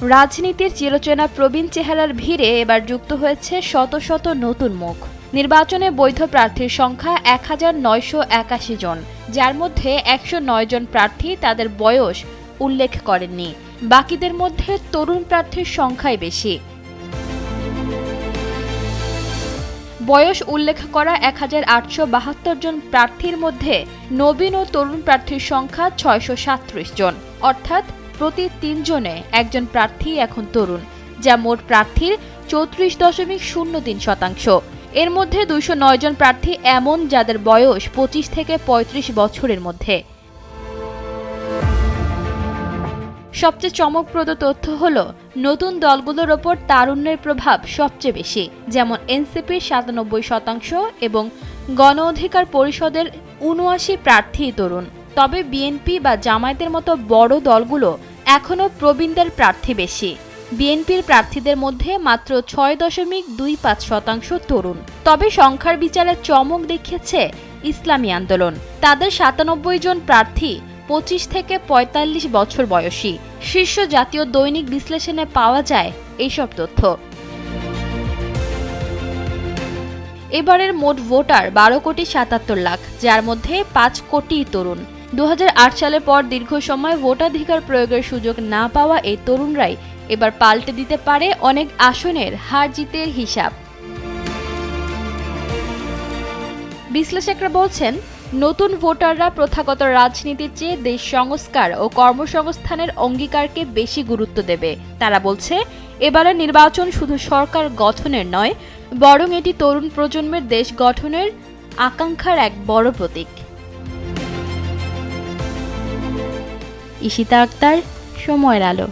রাজনীতির চিরচেনা প্রবীণ চেহারার ভিড়ে এবার যুক্ত হয়েছে শত শত নতুন মুখ। নির্বাচনে বৈধ প্রার্থীর সংখ্যা ১,৯৮১ জন, যার মধ্যে ১০৯ জন প্রার্থী তাদের বয়স উল্লেখ করেননি। বাকিদের মধ্যে তরুণ প্রার্থীর সংখ্যাই বেশি। বয়স উল্লেখ করা ১,৮৭২ জন প্রার্থীর মধ্যে নবীন ও তরুণ প্রার্থীর সংখ্যা ৬৩৭ জন, অর্থাৎ প্রতি ৩ জনে একজন প্রার্থী এখন তরুণ, যা মোট প্রার্থীর ৩৪.০৩%। এর মধ্যে ২০৯ জন প্রার্থী এমন যাদের বয়স ২৫ থেকে ৩৫ বছরের মধ্যে। সবচেয়ে চমকপ্রদ তথ্য হল, নতুন দলগুলোর ওপর তারুণ্যের প্রভাব সবচেয়ে বেশি। যেমন এনসিপির ৯৭% এবং গণ অধিকার পরিষদের ৭৯ প্রার্থী তরুণ। তবে বিএনপি বা জামায়াতের মতো বড় দলগুলো এখনও প্রবীণদের প্রার্থী বেশি। বিএনপির প্রার্থীদের মধ্যে মাত্র ৬.২৫% তরুণ। তবে সংখ্যার বিচারে চমক দেখিয়েছে ইসলামী আন্দোলন। তাদের ৯৭ জন প্রার্থী ২৫ থেকে ৪৫ বছর বয়সী। শীর্ষ জাতীয় দৈনিক বিশ্লেষণে পাওয়া যায় এইসব তথ্য। এবারের মোট ভোটার ১২,৭৭,০০,০০০, যার মধ্যে ৫ কোটি তরুণ। ২০০৮ সালের পর দীর্ঘ সময় ভোটাধিকার প্রয়োগের সুযোগ না পাওয়া এই তরুণরাই এবার পাল্টে দিতে পারে অনেক আসনের হার জিতের হিসাব। বিশ্লেষকরা বলছেন, নতুন ভোটাররা প্রথাগত রাজনীতির চেয়ে দেশ সংস্কার ও কর্মসংস্থানের অঙ্গীকারকে বেশি গুরুত্ব দেবে। তারা বলছে, এবারের নির্বাচন শুধু সরকার গঠনের নয়, বরং এটি তরুণ প্রজন্মের দেশ গঠনের আকাঙ্ক্ষার এক বড় প্রতীক। ঈশিতা আক্তার, সময়ের আলো।